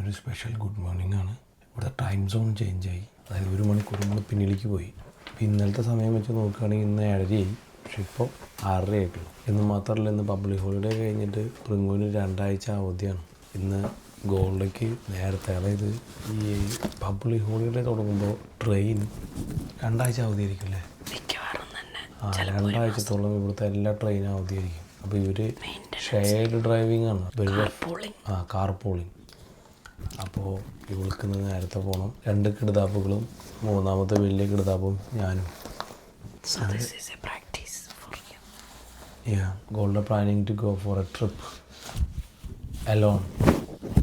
ഒരു special good morning ആണ്. ഇവിടെ ടൈം സോൺ ചേഞ്ചായി, അതായത് 1 മണിക്കൂർ നമ്മൾ പിന്നിലേക്ക് പോയി. അപ്പോൾ ഇന്നലത്തെ സമയം വെച്ച് നോക്കുകയാണെങ്കിൽ ഇന്ന് 7:30 പക്ഷെ ഇപ്പോൾ 6:30 ആയിട്ടുള്ളൂ. എന്ന് മാത്രമല്ല, ഇന്ന് പബ്ലിക് ഹോളിഡേ കഴിഞ്ഞിട്ട് പ്രിങ്ങുവിന് 2 ആഴ്ച അവധിയാണ്. ഇന്ന് ഗോൾഡയ്ക്ക് നേരത്തെ, അതായത് ഈ പബ്ലിക് ഹോളിഡേ തുടങ്ങുമ്പോൾ ട്രെയിൻ 2 ആഴ്ച അവധിയായിരിക്കും അല്ലേ? 2 ആഴ്ചത്തോളം ഇവിടുത്തെ എല്ലാ ട്രെയിനും അവധിയായിരിക്കും. അപ്പോൾ ഇവർ ഷെയർഡ് ഡ്രൈവിംഗ് ആണ്, കാർ പൂളിങ്. അപ്പോൾ ഇവൾക്ക് നേരത്തെ പോകണം. 2 കിടതാപ്പുകളും 3ാമത്തെ വലിയ കിടതാപ്പും ഞാനും. Golda planning to go for a trip alone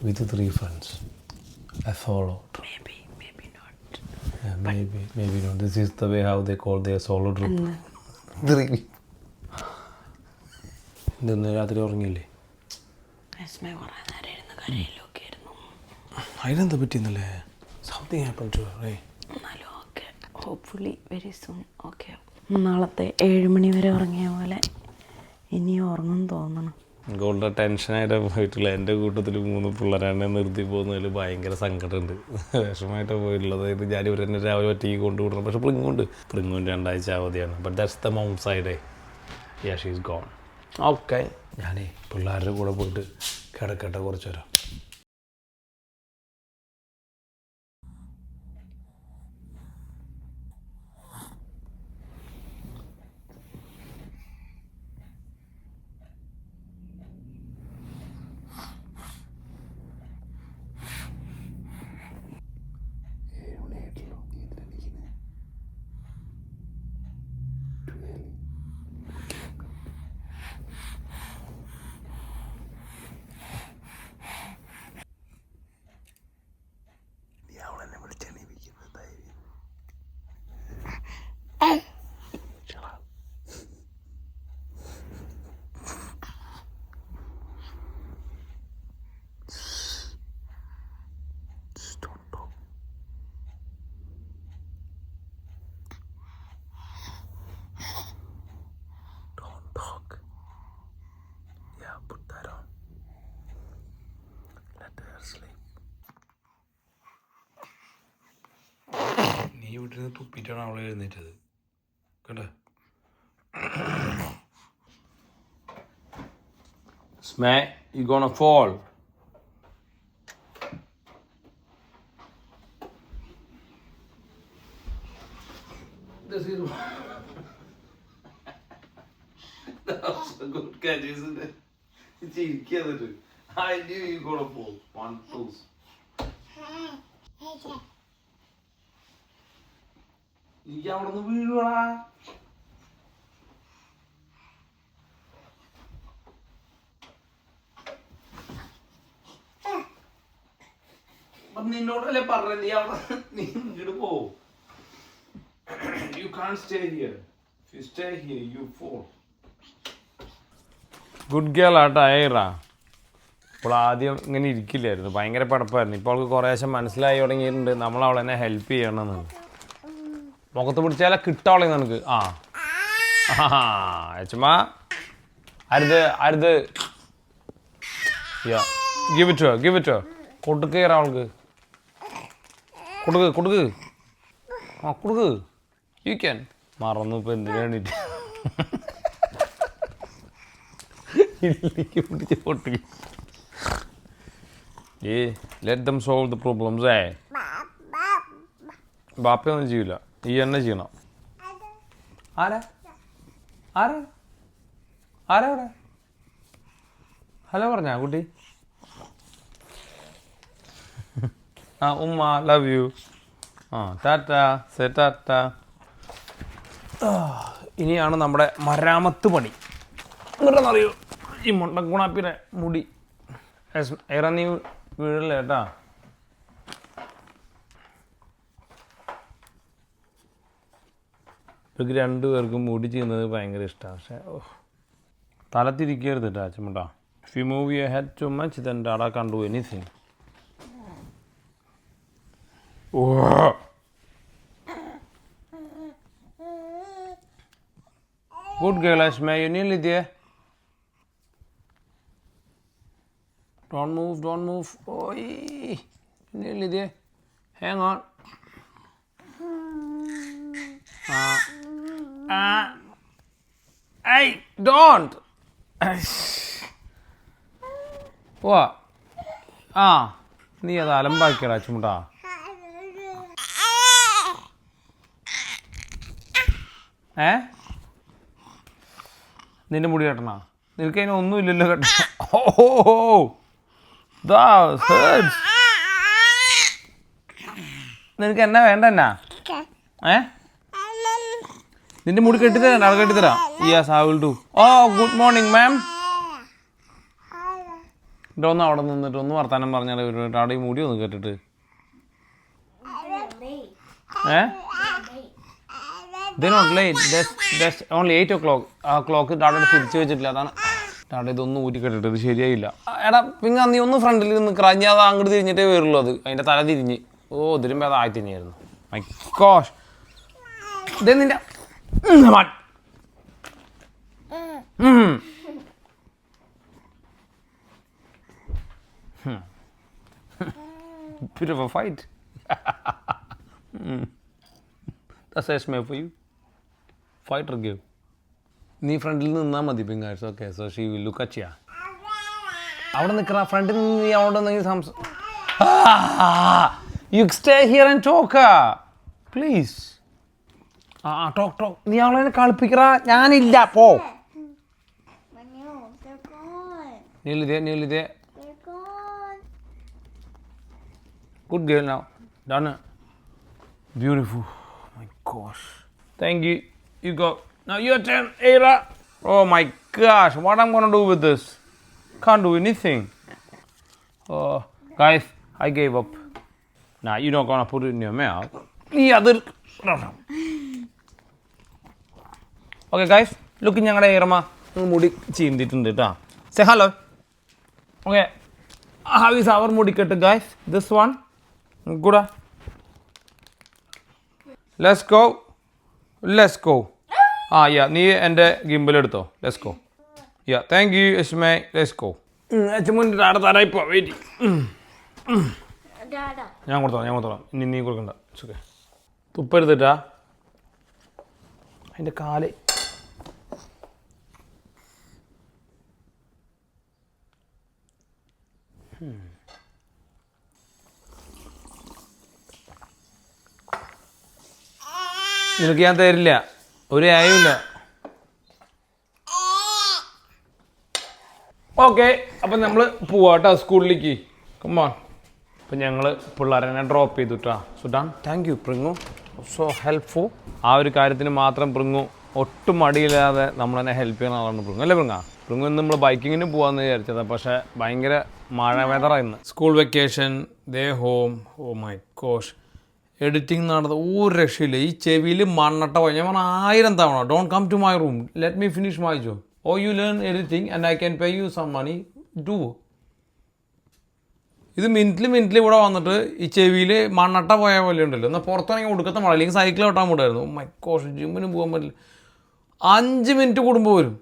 with 3 friends, a solo trip. Maybe not. Maybe not. This is the way how they call their solo trip. 3. ഇന്ന് രാത്രി ഉറങ്ങിയില്ലേ? അതിനെന്താ പറ്റിയെന്നല്ലേ? Something happen to her. Hopefully very soon okay. നാളത്തെ 7 മണി വരെ ഉറങ്ങിയ പോലെ ഇനി ഉറങ്ങും തോന്നണം. ഗോൾഡ് ടെൻഷനായിട്ട് പോയിട്ടില്ല. എൻ്റെ കൂട്ടത്തിൽ 3 പിള്ളേരാണ് നിർത്തി പോകുന്നതിൽ ഭയങ്കര സങ്കടമുണ്ട്, വിഷമമായിട്ടാണ് പോയിട്ടുള്ളത്. അതായത് ഞാൻ ഇവരെന്നെ രാവിലെ ഒറ്റയ്ക്ക് കൊണ്ടുവിടണം. പക്ഷേ പ്രിങ്ങുണ്ട് 2 ആഴ്ച അവധിയാണ്. But that's the mom side. She is gone. Okay, ഞാനേ പിള്ളേരുടെ കൂടെ പോയിട്ട് കിടക്കട്ടെ കുറച്ച് നേരം. നീ വീട്ടിൽ നിന്ന് തുപ്പിയിട്ടാണ് അവളെ എഴുന്നേറ്റത് കേട്ടോ. സ്മേ you gonna fall. Good catch, isn't it? ചിരിക്കാതിട്ട്. I knew you gonna fall. 1, 2. എനിക്ക് അവിടെ നിന്ന് വീഴുവാ. നിന്നോടല്ലേ പറഞ്ഞ നീ അവിടെ നീ ഇങ്ങോട്ട് പോ. You can't stay here. If you stay here, you fall. Good girl ആട്ടോ ഐറ. ഇപ്പോൾ ആദ്യം ഇങ്ങനെ ഇരിക്കില്ലായിരുന്നു, ഭയങ്കര പടപ്പായിരുന്നു. ഇപ്പോൾ അവൾക്ക് കുറേശ്ശെ മനസ്സിലായി തുടങ്ങിയിട്ടുണ്ട് നമ്മൾ അവളെ തന്നെ ഹെൽപ്പ് ചെയ്യണമെന്ന്. മുഖത്ത് പിടിച്ചാലേ കിട്ടാവളെ നിനക്ക്. അച്ഛമ്മ അരുത്. ഗിവ് ഇറ്റ് കൊടുക്കേറ അവൾക്ക്. കൊടുക്ക്. കൊടുക്ക്. You can. മറന്നു ഇപ്പം എന്തിനു വേണ്ടിയിട്ട് ഇല്ലേക്ക് പിടിച്ച് പൊട്ടി. Let them solve the problems. ബാപ്പയൊന്നും ചെയ്യില്ല, ഈ എന്നെ ചെയ്യണം. ആരാ അവിടെ ഹലോ പറഞ്ഞാ കുട്ടി? ഉമ്മ love you. Tata. Say Tata. ഇനിയാണ് നമ്മുടെ മരാമത്ത് പണി. എന്നിട്ടെന്നറിയോ, ഈ മുണ്ടക്കുണാപ്പിനെ മുടി ഇറങ്ങി വീഴല്ലേ കേട്ടാ. ഇവർക്ക് 2 പേർക്കും മുടി ചെയ്യുന്നത് ഭയങ്കര ഇഷ്ടമാണ്. പക്ഷേ തലത്തിരിക്കരുത് കേട്ടോ അച്ഛമ്മട്ടാ. If you move your head too much then dada can do anything. Good girl, Ashma. You nearly there. Don't move. Oi. Nearly there. Hang on. Hey, don't! What? നീ അത് അലമ്പാക്കിയടാ ചുമട്ടാ. നിന്റെ മുടി കെട്ടണ? നിനക്ക് അതിന് ഒന്നുമില്ലല്ലോ കേട്ടോ. നിനക്ക് എന്നാ വേണ്ട എന്നാ? നിന്റെ മുടി കെട്ടിത്തരാം, അവിടെ കെട്ടിത്തരാം. Yes I will do. Good morning ma'am. ഇവിടെ ഒന്ന് അവിടെ നിന്നിട്ട് ഒന്ന് വർത്താനം പറഞ്ഞാൽ അവിടെ ഈ മുടി ഒന്ന് കേട്ടിട്ട്. They're not late. That's only 8 o'clock. Clock ഡാഡയുടെ തിരിച്ചു വെച്ചിട്ടില്ല. അതാണ് ഡാഡ ഇതൊന്നും ഊറ്റി കെട്ടിട്ട്. ഇത് ശരിയായില്ല. എടാ പിന്നെ നീ ഒന്ന് ഫ്രണ്ടിൽ നിന്ന് ക്രഞ്ഞ് അത് അങ്ങോട്ട് തിരിഞ്ഞിട്ടേ വരുള്ളൂ. അത് അതിൻ്റെ തല തിരിഞ്ഞ്. ഇതിലും അത് ആയി തന്നെയായിരുന്നു. My gosh. ഇതേ നിന്റെ bit of a fight. That's a smell for you. Fighter give. നീ ഫ്രണ്ടിൽ നിന്നാൽ മതി പിങ്ങാഴ്ച. Okay so she will look at you. അവിടെ നിൽക്കണ ഫ്രണ്ടിൽ നിന്ന് നീ അവിടെ നിന്ന് you stay here and talk please. Talk. നീ അവളെ കളിപ്പിക്കറ. ഞാനില്ല പോ. നീലിതേ good girl now. Done. Beautiful. My gosh. Thank you. You go. Now your turn, Ayla. Oh my gosh. What I'm going to do with this? Can't do anything. Guys, I gave up. Nah, you're not going to put it in your mouth. The other. Okay, guys. Look in your Irma. Moody chinditund. Say hello. Okay. How is our moody cut, guys? This one. Good. Let's go. Yeah, നീ എൻ്റെ gimbal എടുത്തോ. Let's go. Yeah, thank you, Ishmael. Let's go. ഞാൻ കൊടുത്തോളാം. ഇനി നീ കൊടുക്കണ്ട. തുപ്പരുത്തിട്ടാ അതിൻ്റെ കാല്. നിനക്ക് ഞാൻ തരില്ല. ഒരു ആയുമില്ല. ഓക്കെ, അപ്പം നമ്മൾ പോവാട്ടോ സ്കൂളിലേക്ക്. കമ്മാ. അപ്പം ഞങ്ങൾ പിള്ളേരെ ഡ്രോപ്പ് ചെയ്തുട്ടാ. സുഡാൻ താങ്ക് യു പ്രിങ്ങു. So helpful. ആ ഒരു കാര്യത്തിന് മാത്രം പ്രിങ്ങു ഒട്ടും മടിയില്ലാതെ നമ്മളെന്നെ ഹെൽപ്പ് ചെയ്യുന്ന ആളാണ് പ്രിങ്ങു. അല്ലേ പ്രിങ്ങു ഇന്ന് നമ്മൾ ബൈക്കിങ്ങിന് പോകാമെന്ന് വിചാരിച്ചത്. പക്ഷേ ഭയങ്കര മഴ വെതറായിരുന്നു. സ്കൂൾ വെക്കേഷൻ, ദേ home. Oh my gosh. Editing നടന്നത് ഒരു രക്ഷയില്ല. ഈ ചെവിയിൽ മണ്ണട്ട പോയി. ഞാൻ പറഞ്ഞ 1000 തവണ don't come to my room, let me finish my job. You learn editing and I can pay you some money. Do. ഇത് മിനിറ്റിൽ ഇവിടെ വന്നിട്ട് ഈ ചെവിയിൽ മണ്ണട്ട പോയ പോലെ ഉണ്ടല്ലോ. എന്നാൽ പുറത്തിറങ്ങി കൊടുക്കത്ത മഴ. അല്ലെങ്കിൽ സൈക്കിൾ ഓട്ടാൻ വിടായിരുന്നു. My gosh. ജിമ്മിന് പോകാൻ പറ്റില്ല. 5 മിനിറ്റ് കൂടുമ്പോൾ വരും.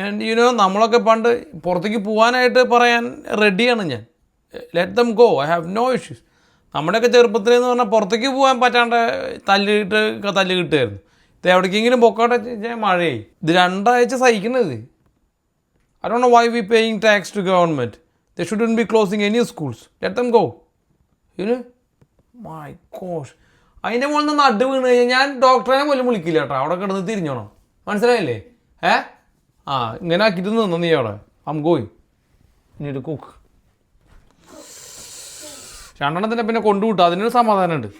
ആൻഡ് നമ്മളൊക്കെ പണ്ട് പുറത്തേക്ക് പോകാനായിട്ട് പറയാൻ റെഡിയാണ് ഞാൻ. Let them go, I have no issues. നമ്മുടെയൊക്കെ ചെറുപ്പത്തിലെന്ന് പറഞ്ഞാൽ പുറത്തേക്ക് പോകാൻ പറ്റാണ്ട് തല്ല് കിട്ടുമായിരുന്നു. ഇത് എവിടേക്കെങ്കിലും പൊക്കോട്ടെ മഴയായി. ഇത് 2 ആഴ്ച സഹിക്കുന്നത്. I don't know why we paying tax to government. They shouldn't be closing any schools. Let them go. My gosh. അതിൻ്റെ മുകളിൽ നിന്ന് നട്ട് വീണ് കഴിഞ്ഞാൽ ഞാൻ ഡോക്ടറെ പോലും വിളിക്കില്ല കേട്ടോ. അവിടെ കിടന്ന് തിരിഞ്ഞോണം. മനസ്സിലായില്ലേ? ഇങ്ങനെ ആക്കിയിട്ട് നിന്നു നീ അവിടെ. I'm going. Need to cook. 2 പിന്നെ കൊണ്ടുവിട്ടു. അതിനൊരു സമാധാനമുണ്ട്.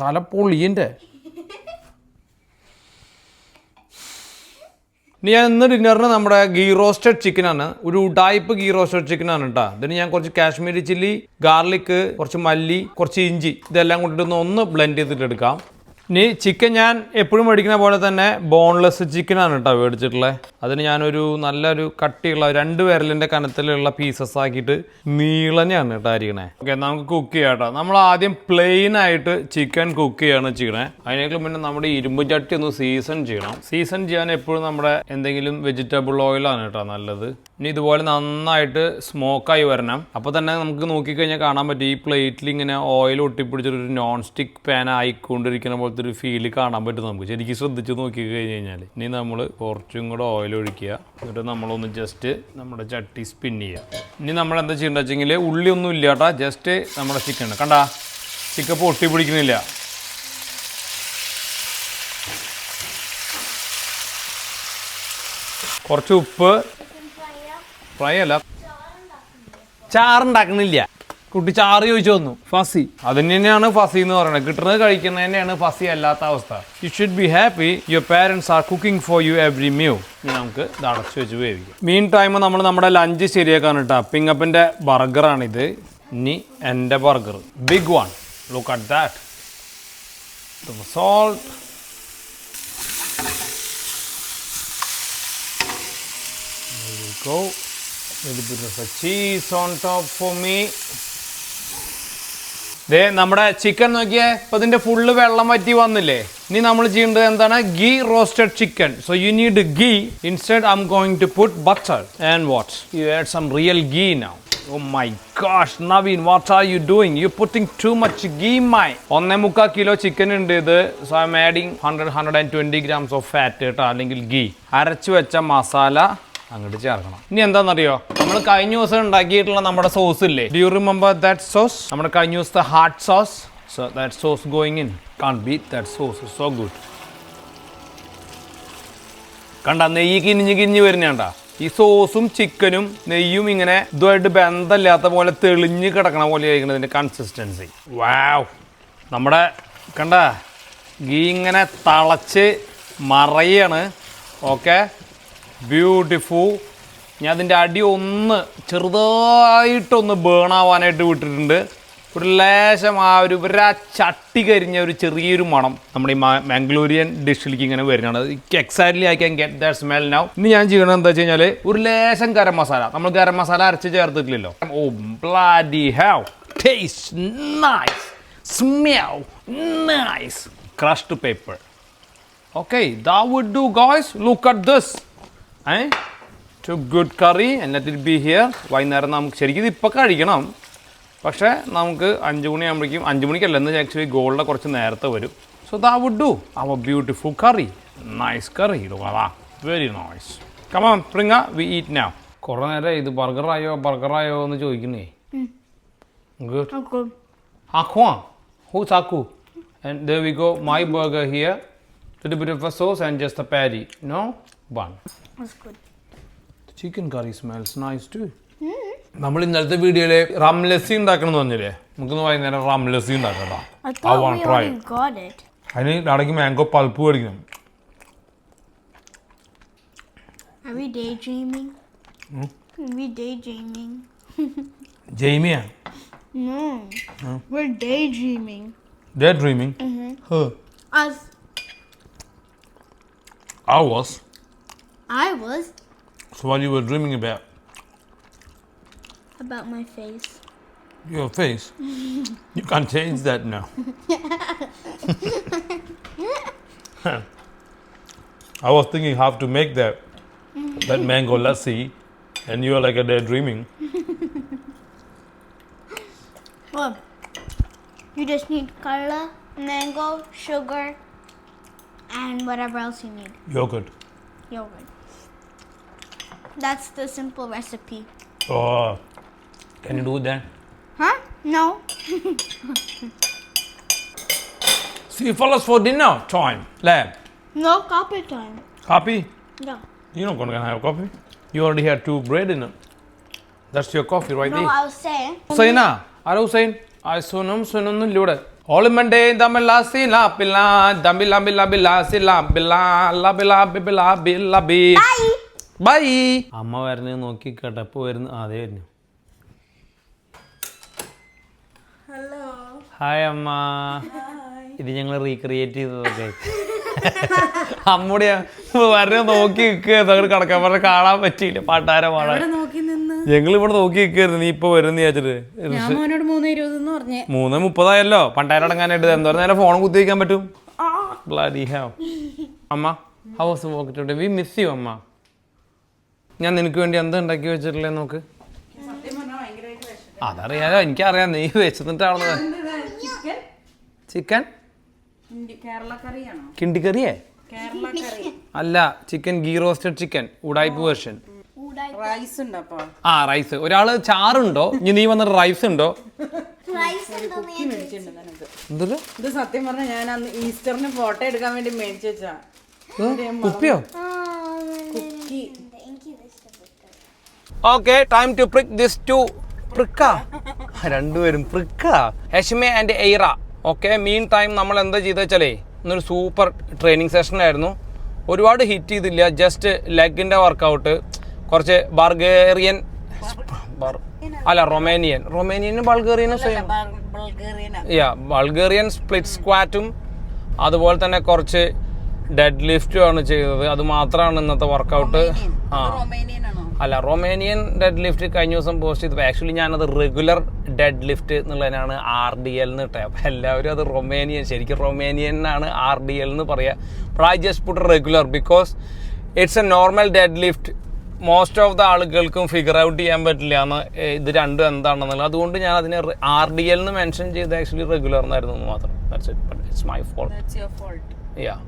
തലപ്പൊള്ളിൻ്റെ. ഇനി ഞാൻ ഇന്ന് ഡിന്നറിന് നമ്മുടെ ഗീ റോസ്റ്റഡ് ചിക്കനാണ്. ഒരു ടൈപ്പ് ഗീ റോസ്റ്റഡ് ചിക്കനാണ് കേട്ടോ. ഇതിന് ഞാൻ കുറച്ച് കാശ്മീരി ചില്ലി, ഗാർലിക്, കുറച്ച് മല്ലി, കുറച്ച് ഇഞ്ചി ഇതെല്ലാം കൊണ്ടിട്ട് ഒന്ന് ബ്ലെൻഡ് ചെയ്തിട്ട് എടുക്കാം. ഇനി ചിക്കൻ ഞാൻ എപ്പോഴും മേടിക്കുന്ന പോലെ തന്നെ ബോൺലെസ് ചിക്കനാണ് കേട്ടോ മേടിച്ചിട്ടുള്ളത്. അതിന് ഞാനൊരു നല്ലൊരു കട്ടിയുള്ള 2 വിരലിൻ്റെ കനത്തിലുള്ള പീസസ് ആക്കിയിട്ട് നീളനെയാണ് കേട്ടോ അരിക്കണേ. ഓക്കെ, നമുക്ക് കുക്ക് ചെയ്യാം കേട്ടോ. നമ്മൾ ആദ്യം പ്ലെയിൻ ആയിട്ട് ചിക്കൻ കുക്ക് ചെയ്യാണ് ചെയ്യണേ. അതിനേക്കാൾ പിന്നെ നമ്മുടെ ഇരുമ്പ് ചട്ടി ഒന്ന് സീസൺ ചെയ്യണം. സീസൺ ചെയ്യാൻ എപ്പോഴും നമ്മുടെ എന്തെങ്കിലും വെജിറ്റബിൾ ഓയിലാണ് കേട്ടോ നല്ലത്. ഇനി ഇതുപോലെ നന്നായിട്ട് സ്മോക്കായി വരണം. അപ്പോൾ തന്നെ നമുക്ക് നോക്കിക്കഴിഞ്ഞാൽ കാണാൻ പറ്റും ഈ പ്ലേറ്റിൽ ഇങ്ങനെ ഓയിൽ ഒട്ടിപ്പിടിച്ചൊരു നോൺ സ്റ്റിക്ക് പാൻ ആയിക്കൊണ്ടിരിക്കുന്ന പോലത്തെ ഒരു ഫീല് കാണാൻ പറ്റും നമുക്ക്. ശരിക്കും ശ്രദ്ധിച്ച് നോക്കി കഴിഞ്ഞ് കഴിഞ്ഞാൽ ഇനി നമ്മൾ കുറച്ചും കൂടെ ഓയിൽ ഒഴിക്കുക. എന്നിട്ട് നമ്മളൊന്ന് ജസ്റ്റ് നമ്മുടെ ചട്ടി സ്പിൻ ചെയ്യുക. ഇനി നമ്മൾ എന്താ ചെയ്യേണ്ടത് വെച്ചെങ്കിൽ ഉള്ളി ഒന്നും ഇല്ല കേട്ടോ, ജസ്റ്റ് നമ്മുടെ ചിക്കൻ കണ്ടാ ചിക്കൻ പൊട്ടി പിടിക്കുന്നില്ല. കുറച്ച് ഉപ്പ്, ഫ്രൈ അല്ല ചാറുണ്ടാക്കണില്ല കുട്ടി, ചാറ് ചോദിച്ചു വന്നു. ഫസി അത് തന്നെയാണ് ഫസി എന്ന് പറയുന്നത്. കിട്ടുന്നത് കഴിക്കുന്നത് തന്നെയാണ് ഫസി അല്ലാത്ത അവസ്ഥ. You should be happy your parents R cooking for you every meal. ഇനി നമുക്ക് ഇത് അടച്ചു വെച്ച് വേവിക്കാം. മീൻ ടൈം നമ്മൾ നമ്മുടെ ലഞ്ച് ശരിയാക്കാൻ കേട്ടോ. പിങ്ങപ്പൻ്റെ ബർഗറാണിത്. ഇനി എൻ്റെ burger big one. Look at that. Salt, go little bit of a cheese on top for me. ദേ നമ്മുടെ ചിക്കൻ നോക്കിയേ, ഇപ്പം ഇതിൻ്റെ ഫുള്ള് വെള്ളം വറ്റി വന്നില്ലേ. ഇനി നമ്മൾ ചെയ്യേണ്ടത് എന്താണ്? Ghee roasted chicken. So you need ghee. Instead I am going to put butter and what you add some real ghee now. Oh my gosh, Naveen, what are you doing? You're putting too much ghee, my. 1.25 kilo chicken ഉണ്ട് ഇത്. So I'm adding 120 grams of fat കേട്ടോ, അല്ലെങ്കിൽ ഗീ. അരച്ചു വെച്ച മസാല അങ്ങോട്ട് ചേർക്കണം. ഇനി എന്താണെന്നറിയോ, നമ്മൾ കഴിഞ്ഞ ദിവസം ഉണ്ടാക്കിയിട്ടുള്ള നമ്മുടെ സോസ് ഇല്ലേ, do you remember that sauce? നമ്മുടെ കഴിഞ്ഞ ദിവസത്തെ heart sauce. So that sauce going in. Can't beat that sauce. It's so good. കണ്ട നെയ്യ് കിനിഞ്ഞ് വരുന്നുണ്ടാ. ഈ സോസും ചിക്കനും നെയ്യും ഇങ്ങനെ ഇതുമായിട്ട് ബന്ധമില്ലാത്ത പോലെ തെളിഞ്ഞ് കിടക്കണ പോലെ ആയിരിക്കണം ഇതിൻ്റെ കൺസിസ്റ്റൻസി. വാവ്, നമ്മുടെ കണ്ട ഗീ ഇങ്ങനെ തിളച്ച് മറയാണ്. Okay, beautiful. ഞാൻ അതിൻ്റെ അടി ഒന്ന് ചെറുതായിട്ടൊന്ന് ബേൺ ആവാനായിട്ട് വിട്ടിട്ടുണ്ട്. ഒരു ലേശം ആ ഒരു ചട്ടി കരിഞ്ഞ ഒരു ചെറിയൊരു മണം നമ്മുടെ ഈ മാംഗ്ലൂരിയൻ ഡിഷിലേക്ക് ഇങ്ങനെ വരുന്നതാണ്. Exactly I can get that smell now. ഇനി ഞാൻ ചെയ്യണത് എന്താ വെച്ച് കഴിഞ്ഞാൽ ഒരു ലേശം ഗരം മസാല. നമ്മൾ ഗരം മസാല അരച്ച് ചേർത്തിട്ടില്ലല്ലോ. Oh bloody hell, taste nice, smell nice. Crushed pepper. Okay, that would do guys. Look at this. To good curry and let it be here. വൈകുന്നേരം നമുക്ക് ശരിക്കും ഇത് ഇപ്പം കഴിക്കണം, പക്ഷേ നമുക്ക് 5 മണിയാകുമ്പോഴേക്കും, 5 മണിക്കല്ല എന്ന് ആക്ച്വലി ഗോൾഡ് കുറച്ച് നേരത്തെ വരും. So that would do our beautiful curry. Nice curry. Very nice. Come on, Pringa, we eat now. കുറേ നേരം ഇത് ബർഗറായോ എന്ന് ചോദിക്കുന്നേ. Good. Aqua. Who's Aku? And there we go. My burger here. Little bit of a sauce and just a patty. No? Bun. That's good. The chicken curry smells nice too. നമ്മൾ ഇന്നലത്തെ വീഡിയോയില് റംലസി ഉണ്ടാക്കണം എന്ന് പറഞ്ഞില്ലേ, നമുക്കൊന്ന് വൈകുന്നേരം റംലസി ഉണ്ടാക്കാം. I thought we already got it. അതിന് ഇടയ്ക്ക് മാംഗോ പൾപ്പ് മേടിക്കണം. Are we daydreaming? Are we daydreaming? ജെയ്മിയാ? No. We're daydreaming. Daydreaming? Huh. Us. I was. So what you were dreaming about? About my face. Your face? You can't change that now. I was thinking how to make that mango lassi, and you are like a daydreaming. Well, you just need color, mango, sugar, and whatever else you need. Yogurt. That's the simple recipe. Oh, can you do that? Huh? No. See you fellas for dinner time. Lab. No coffee time. Coffee? No. You're not gonna have coffee. You already had 2 bread in it. That's your coffee right No, there. I was saying. Hussaina? Are Hussain? I sunum lude. All Monday damila sila pilla damila bila sila pilla la bila bibila bila bi. Bye. Bye. അമ്മ വരുന്നത് നോക്കി കേട്ടപ്പോൾ വരുന്നു. അതേ വരുന്നു. Hello. Hi അമ്മ. ഇത് ഞങ്ങൾ റീക്രിയേറ്റ് ചെയ്തതൊക്കെ. അമ്മൂടെ വരുന്നത് നോക്കി നിൽക്കുക. അങ്ങോട്ട് കിടക്കാൻ പറഞ്ഞ കാണാൻ പറ്റിയില്ല. പാട്ടാര പാടാൻ ഞങ്ങൾ ഇവിടെ നോക്കി നിൽക്കായിരുന്നു. നീ ഇപ്പൊ വരുന്ന വിചാരിച്ചിട്ട്. 3:30 പണ്ടാരടങ്ങാനായിട്ട് എന്തോരം നേരം ഫോൺ കുത്തി വയ്ക്കാൻ പറ്റും. Bloody hell. അമ്മ, how was the walk today? We miss you, അമ്മ. ഞാൻ നിനക്ക് വേണ്ടി എന്താ ഉണ്ടാക്കി വെച്ചിട്ടില്ലേ നോക്ക്. അതറിയാലോ, എനിക്കറിയാം നീ വെച്ചിട്ടാണെന്ന്. ചിക്കൻ കിണ്ടിക്കറിയേ അല്ല, ചിക്കൻ ഗീ റോസ്റ്റഡ് ചിക്കൻ, ഉടായ്പ വെർഷൻ. ആ റൈസ്. ഒരാള് ചാറുണ്ടോ, ഇനി നീ വന്നിട്ട് റൈസ് ഉണ്ടോ? ഇത് സത്യം പറഞ്ഞ ഞാൻ അന്ന് ഈസ്റ്ററിന് ഫോട്ടോ എടുക്കാൻ വേണ്ടി മേടിച്ചു വെച്ചാ. കുപ്പിയോ? Okay, time to prick this two. രണ്ടുപേരും Heshma and Aira. Okay, meantime നമ്മൾ എന്താ ചെയ്തെന്ന് വെച്ചാലേ ഇന്നൊരു സൂപ്പർ ട്രെയിനിങ് സെഷൻ ആയിരുന്നു. ഒരുപാട് ഹിറ്റ് ചെയ്തില്ല, ജസ്റ്റ് ലെഗിൻ്റെ വർക്കൗട്ട്, കുറച്ച് ബൾഗേറിയൻ അല്ല റൊമേനിയനും ബൾഗേറിയനും സെയിം. ബൾഗേറിയൻ സ്പ്ലിറ്റ് സ്ക്വാറ്റും അതുപോലെ തന്നെ കുറച്ച് ഡെഡ് ലിഫ്റ്റും ആണ് ചെയ്തത്. അത് മാത്രമാണ് ഇന്നത്തെ വർക്കൗട്ട്. അല്ല, റൊമേനിയൻ ഡെഡ് ലിഫ്റ്റ് കഴിഞ്ഞ ദിവസം പോസ്റ്റ് ചെയ്തപ്പോൾ ആക്ച്വലി ഞാനത് റെഗുലർ ഡെഡ് ലിഫ്റ്റ് എന്നുള്ളതിനാണ് RDL എന്ന് ഇട്ടത്. അപ്പോൾ എല്ലാവരും അത് റൊമേനിയൻ, ശരിക്കും റൊമേനിയനാണ് RDL എന്ന് പറയുക. But I just put regular because it's A normal dead lift. Most of the ആളുകൾക്കും ഫിഗർ ഔട്ട് ചെയ്യാൻ പറ്റില്ല എന്ന് ഇത് രണ്ടും എന്താണെന്നുള്ളത്. അതുകൊണ്ട് ഞാൻ അതിനെ RDL എന്ന് മെൻഷൻ ചെയ്ത് ആക്ച്വലി റെഗുലർ എന്നായിരുന്നു എന്ന് മാത്രം. That's it. But it's my fault. That's your fault. Yeah.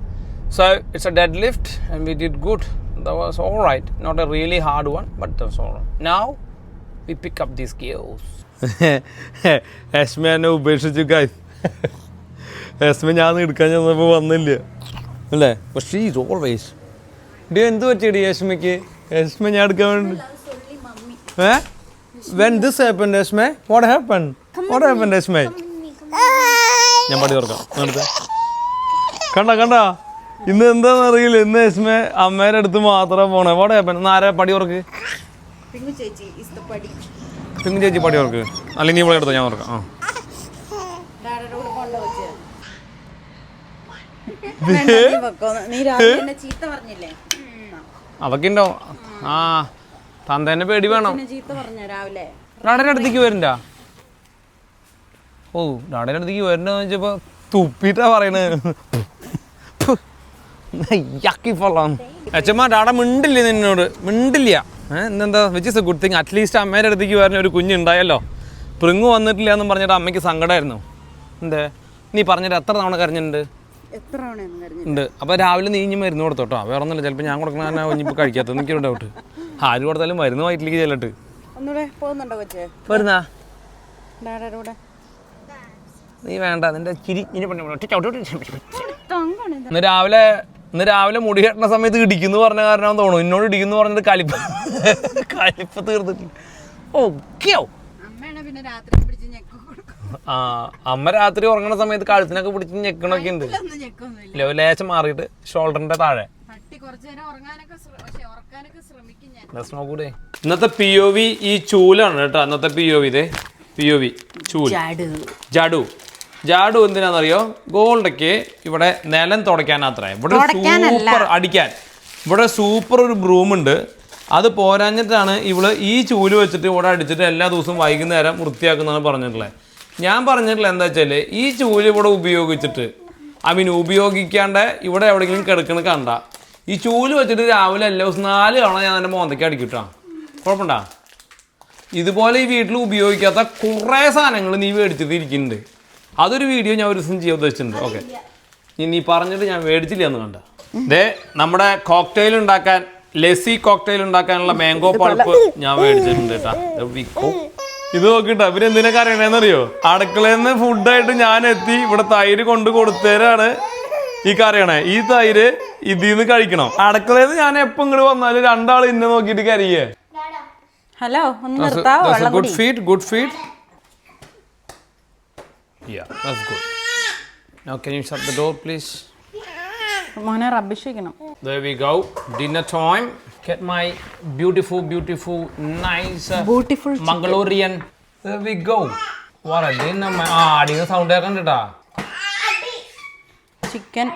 So it's a dead lift and we did good. That was all right. Not a really hard one, but that was all right. Now we pick up these gears. Ashma എന്നെ ഉപേക്ഷിച്ചു guys. Ashma ഞാൻ എടുക്കാൻ ചെന്നപ്പോൾ വന്നില്ല അല്ലേ? But she is always. എന്ത് പറ്റിയടി Ashmയ്ക്ക്? Ashma ഞാൻ എടുക്കാൻ വേണ്ടി. When this happened, Ashma? What happened? What happened, Ashma? ഞാൻ പടി തുറക്കാം. കണ്ട ഇന്ന് എന്താന്ന് അറിയില്ല. ഇന്ന് Ashma അമ്മേടെ അടുത്ത് മാത്രമേ പോണേ. What happened? ഇന്ന് ആരാ പടി തുറക്ക്? പിങ്കു ചേച്ചി പടി തുറക്ക്. അല്ലെങ്കിൽ നീ ഇവിടെ എടുത്തോ, ഞാൻ തുറക്കാം. അതൊക്കെയുണ്ടോ? ആ തന്തേന്റെ പേടി വേണം. ഡാഡയുടെ അടുത്തേക്ക് വരണ്ട. ഓ ഡാഡയുടെ അടുത്തേക്ക് വരണ്ടെന്ന് വെച്ചപ്പോ തുപ്പിട്ടാ പറയണേ. അച്ഛമ്മ ഡാഡ മിണ്ടില്ല നിന്നോട്, മിണ്ടില്ല. ഇന്നെന്താ which is A good thing. At least അമ്മേൻ്റെ അടുത്തേക്ക് വരുന്ന ഒരു കുഞ്ഞുണ്ടായല്ലോ. പ്രിങ്ങ് വന്നിട്ടില്ല എന്ന് പറഞ്ഞിട്ട് അമ്മയ്ക്ക് സങ്കടമായിരുന്നു. എന്തേ നീ പറഞ്ഞിട്ട് എത്ര തവണ കരഞ്ഞിട്ടുണ്ട്? ഉണ്ട്. അപ്പോൾ രാവിലെ നീ ഇനി മരുന്ന് കൊടുത്തോട്ടോ. വേറെ ഒന്നുമില്ല, ചിലപ്പോൾ ഞാൻ കൊടുക്കണ ഇനിയിപ്പോൾ കഴിക്കാത്തത് എനിക്കൊരു ഡൗട്ട്. ആര് കൊടുത്താലും മരുന്ന് വയറ്റിലേക്ക് ചെല്ലട്ട്. വരുന്നാ നീ വേണ്ട, നിന്റെ ചിരി ഇന്ന് രാവിലെ മുടി കെട്ടുന്ന സമയത്ത് ഇടിക്കുന്നു പറഞ്ഞ കാരണം തോന്നുന്നു. എന്നോട് ഇടിക്കുന്നു പറഞ്ഞിട്ട് കലിപ്പ് തീർന്നിട്ടില്ല. ഓക്കെയോ ആ അമ്മ രാത്രി ഉറങ്ങുന്ന സമയത്ത് കഴുത്തിനൊക്കെ പിടിച്ച് ഞെക്കണൊക്കെ ഉണ്ട്. ലേശം മാറിയിട്ട് ഷോൾഡറിന്റെ താഴെ. ഇന്നത്തെ POV ഈ ചൂലാണ് കേട്ടോ. ഇന്നത്തെ POV ഇതേ POV ചൂല്. ജാഡു എന്തിനാണെന്നറിയോ? ഗോൾഡയ്ക്ക് ഇവിടെ നിലം തുടയ്ക്കാനത്രേ. ഇവിടെ സൂപ്പർ അടിക്കാൻ ഇവിടെ സൂപ്പർ ഒരു ബ്രൂമുണ്ട്. അത് പോരാഞ്ഞിട്ടാണ് ഇവള് ഈ ചൂല് വെച്ചിട്ട് ഇവിടെ അടിച്ചിട്ട് എല്ലാ ദിവസവും വൈകുന്നേരം വൃത്തിയാക്കുന്നതാണ് പറഞ്ഞിട്ടുള്ളത്. ഞാൻ പറഞ്ഞിട്ടുള്ള എന്താ വെച്ചാൽ ഈ ചൂല് ഇവിടെ ഉപയോഗിച്ചിട്ട് ഉപയോഗിക്കാണ്ട് ഇവിടെ എവിടെയെങ്കിലും കിടക്കണ കണ്ട ഈ ചൂല് വെച്ചിട്ട് രാവിലെ എല്ലാ ദിവസവും 4 തവണ ഞാൻ എൻ്റെ മോന്തയ്ക്ക് അടിക്കിട്ടാ. കുഴപ്പമുണ്ടാ? ഇതുപോലെ ഈ വീട്ടിൽ ഉപയോഗിക്കാത്ത കുറേ സാധനങ്ങൾ നീ മേടിച്ചിട്ട് ഇരിക്കുന്നുണ്ട്. അതൊരു വീഡിയോ ഞാൻ ഒരു ദിവസം ചെയ്യാൻ ഉദ്ദേശിച്ചിട്ടുണ്ട്. ഓക്കെ, നീ പറഞ്ഞിട്ട് ഞാൻ മേടിച്ചില്ല എന്ന് കണ്ട. ദേ നമ്മുടെ കോക്ടെയിൽ ഉണ്ടാക്കാൻ, ലസ്സി കോക്ടെയിൽ ഉണ്ടാക്കാനുള്ള മാംഗോ പൾപ്പ് ഞാൻ മേടിച്ചിട്ടുണ്ട് കേട്ടാ. ഇത് നോക്കിട്ടാ. പിന്നെ എന്തിനൊക്കെ അറിയണേന്നറിയോ? അടുക്കളയിൽ നിന്ന് ഫുഡായിട്ട് ഞാൻ എത്തി ഇവിടെ തൈര് കൊണ്ട് കൊടുത്തേരാണ് ഈ കറിയണേ. ഈ തൈര് ഇതിന്ന് കഴിക്കണം. അടുക്കളയിൽ നിന്ന് ഞാൻ എപ്പം ഇങ്ങോട്ട് വന്നാലും 2 ആൾ ഇന്നെ നോക്കിയിട്ട് കറിയേ. Hello, good feed, good feed. Yeah, that's good. Now can you shut the door please? മോനെ റബ്ബിഷ് ചെയ്യണം. There we go. Dinner time. Get my beautiful nice Mangalorean. There we go. What a dinner. dinner sound കേൾക്കണ്ടട്ടാ. Chicken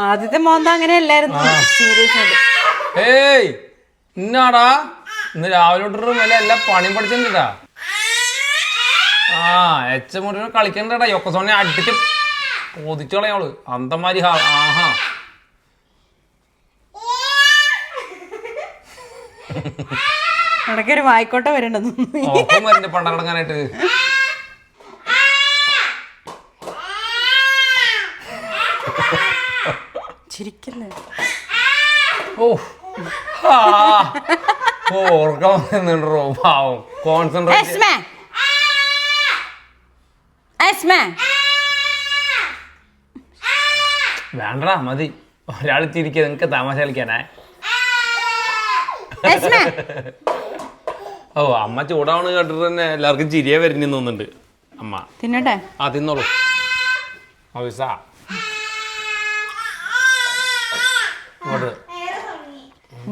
ആദ്യത്തെ മോന്ത അങ്ങനെയല്ലായിരുന്നു. Serious ആയിട്ട് ഏയ് ഇന്നാടാ ഇന്ന് രാവിലെ തൊട്ടൊരു വില എല്ലാം പണിയും പഠിച്ചിട്ടാ. ആ മുറി കളിക്കണ്ടടാ. യൊക്കസോനെ അടിച്ച് ഓദിച്ചു കളയാള് അന്തമാരി. ആഹാ ഇടയ്ക്കൊരു വായിക്കോട്ടെ വരേണ്ടത് ഓപ്പം വരണ്ടേ പണ്ടടങ്ങാനായിട്ട്. ചിരിക്കല്ലേ. ഓർക്കാൻ വന്നിട്ടോ പാവം. കോൺസെൻട്രേറ്റ് വേണ്ടടാ മതി. ഒരാൾ ചിരിക്കുക നിങ്ങക്ക് തമാശ കളിക്കാനേ. ഓ അമ്മ ചൂടാവണ് കേട്ടിട്ട് തന്നെ എല്ലാവർക്കും ചിരിയെ വരുന്നു തോന്നുന്നുണ്ട്. അമ്മ തിന്നട്ടെ? ആ തിന്നോളൂ.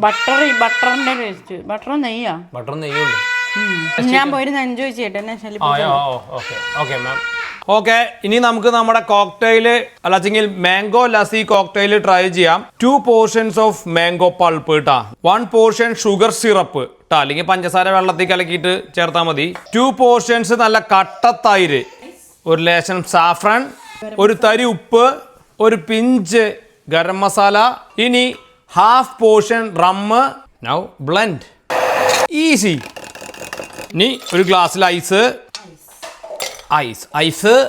ബട്ടറിന്റെ ടേസ്റ്റ്. ബട്ടറും നെയ്യാ? ബട്ടർ നെയ്യുണ്ട്. ഞാൻ പോയിരുന്ന് എൻജോയ് ചെയ്യട്ടെ. എന്നെ ഓക്കെ ഇനി നമുക്ക് നമ്മുടെ കോക്ടെയില് അല്ലെങ്കിൽ മാംഗോ ലസ്സി കോക്ടെയില് ട്രൈ ചെയ്യാം. 2 portions ഓഫ് മാംഗോ പൾപ്പ് കേട്ടാ. 1 portion ഷുഗർ സിറപ്പ് കേട്ടാ, അല്ലെങ്കിൽ പഞ്ചസാര വെള്ളത്തിൽ കലക്കിയിട്ട് ചേർത്താൽ മതി. 2 portions നല്ല കട്ട തൈര്, ഒരു ലേശം സാഫ്രൺ, ഒരു തരി ഉപ്പ്, ഒരു പിഞ്ച് ഗരം മസാല. ഇനി 1/2 portion rum. Now blend. Easy. ഇനി ഒരു ഗ്ലാസ്സിൽ ഐസ്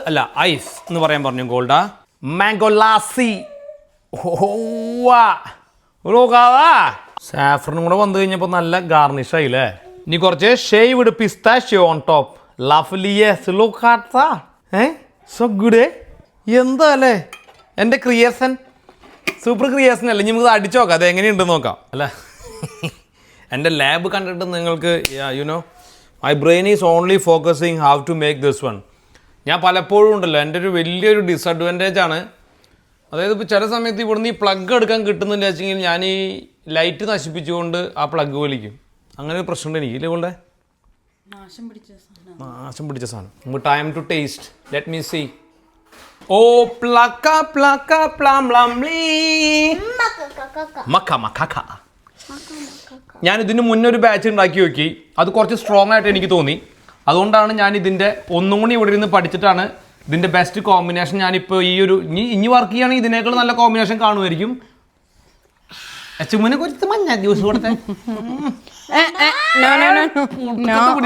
അല്ല ഐസ് എന്ന് പറയാൻ പറഞ്ഞു ഗോൾഡ. മാംഗോ ലാസി. സാഫ്രനും കൂടെ വന്നു കഴിഞ്ഞപ്പോൾ നല്ല ഗാർണിഷ് ആയില്ലേ. ഇനി കുറച്ച് ഷേവ്ഡ് പിസ്താഷ്യോ ഓൺ ടോപ്പ്. ലവ്ലിയസ് look at that. So good. എന്താ അല്ലേ എൻ്റെ ക്രിയേഷൻ. സൂപ്പർ ക്രിയേഷൻ അല്ലേ. ഇനി നമുക്ക് അടിച്ചു നോക്കാം അത് എങ്ങനെയുണ്ടെന്ന് നോക്കാം അല്ല. എൻ്റെ ലാബ് കണ്ടിട്ട് നിങ്ങൾക്ക് you know my brain is only focusing how to make this one. ഞാൻ പലപ്പോഴും ഉണ്ടല്ലോ എൻ്റെ ഒരു വലിയൊരു ഡിസഡ്വാൻറ്റേജ് ആണ്. അതായത് ഇപ്പോൾ ചില സമയത്ത് ഇവിടുന്ന് ഈ പ്ലഗ് എടുക്കാൻ കിട്ടുന്നില്ല വെച്ചെങ്കിൽ ഞാൻ ഈ ലൈറ്റ് നശിപ്പിച്ചുകൊണ്ട് ആ പ്ലഗ് വലിക്കും. അങ്ങനെ ഒരു പ്രശ്നമുണ്ട് എനിക്ക്. ഇല്ലേ കൊണ്ട് നാശം പിടിച്ച സാധനം. നമുക്ക് time to taste. Let me see. Oh പ്ലക്ക പ്ലക്ക പ്ലാം പ്ലാംലി മക്ക മക്ക. ഞാൻ ഇതിന് മുന്നേ ഒരു ബാച്ച് ഉണ്ടാക്കി നോക്കി. അത് കുറച്ച് സ്ട്രോങ് ആയിട്ട് എനിക്ക് തോന്നി. അതുകൊണ്ടാണ് ഞാൻ ഇതിൻ്റെ ഒന്നും കൂടി ഇവിടെ ഇരുന്ന് പഠിച്ചിട്ടാണ് ഇതിൻ്റെ ബെസ്റ്റ് കോമ്പിനേഷൻ ഞാനിപ്പോൾ ഈ ഒരു ഇനി വർക്ക് ചെയ്യുകയാണെങ്കിൽ ഇതിനേക്കാൾ നല്ല കോമ്പിനേഷൻ കാണുമായിരിക്കും. അച്ചുമ്മനെ കുറച്ച് മഞ്ഞ ജ്യൂസ് കൊടുത്തേ.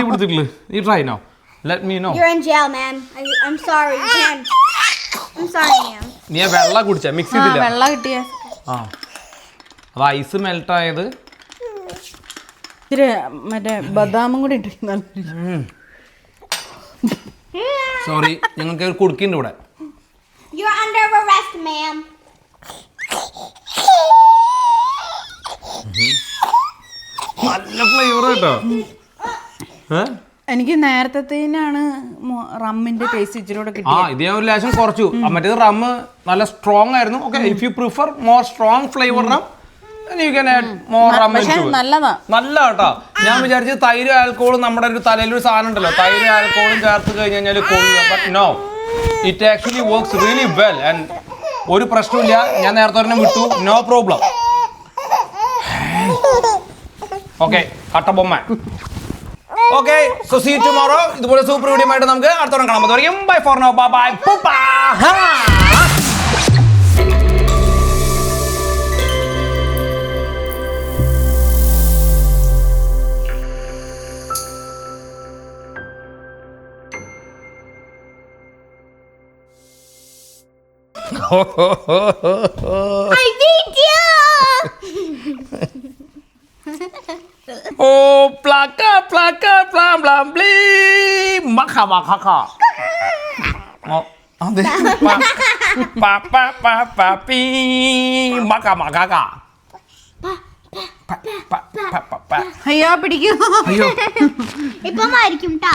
പിടിച്ചിട്ടുള്ളൂ. ഈ try no. Let me know. You're in jail, man. I'm sorry. I'm sorry, man. നീ വെള്ളം കുടിച്ച മിക്സ് ചെയ്തില്ല? വെള്ളം കിട്ടിയ ആ അത് ഐസ് മെൽറ്റ് ആയത്. ഇത്തിരി മറ്റേ ബദാമും കൂടി ഇട്ടിരിക്കുന്ന. സോറി ഞങ്ങൾക്ക് കുടുക്കിണ്ട് ഇവിടെ. You're under arrest, ma'am. നല്ല ഫ്ലേവർ കേട്ടോ. എനിക്ക് നേരത്തേനാണ് റമ്മിന്റെ ടേസ്റ്റ് ഇച്ചിരി കിട്ടിയത്. ഇത് ഞാൻ ഒരു ലേശം കുറച്ചു. മറ്റേത് റമ്മ് നല്ല സ്ട്രോങ് ആയിരുന്നു. Okay if you prefer more strong flavour നം you can add more rum. നല്ലതാ കേട്ടോ. ഞാൻ വിചാരിച്ചു തൈര് ആൽക്കോളും നമ്മുടെ ഒരു തലയിലൊരു സാധനം ഉണ്ടല്ലോ, തൈര് ആൽക്കോളും ചേർത്ത് കഴിഞ്ഞ് കഴിഞ്ഞാൽ കൊള്ളുക. But no, it actually works really well and ഒരു പ്രശ്നമില്ല. ഞാൻ നേരത്തെ തന്നെ വിട്ടു. No problem. ഓക്കെ കട്ട ബൊമ്മ. Okay so see tomorrow. ഇതുപോലെ സൂപ്പർ വീഡിയോ ആയിട്ട് നമുക്ക് അടുത്തോളം കാണാൻ പറ്റും. Bye for now. Bye bye. I beat you! Oh, plaka, plaka, blam, blam, blim. Maka, maka, maka. Oh, pa, pa, pa, pa, pi. Maka, maka, maka. അയ്യോ പിടിക്കൂ. ഇപ്പം ആയിരിക്കും ട്ടാ.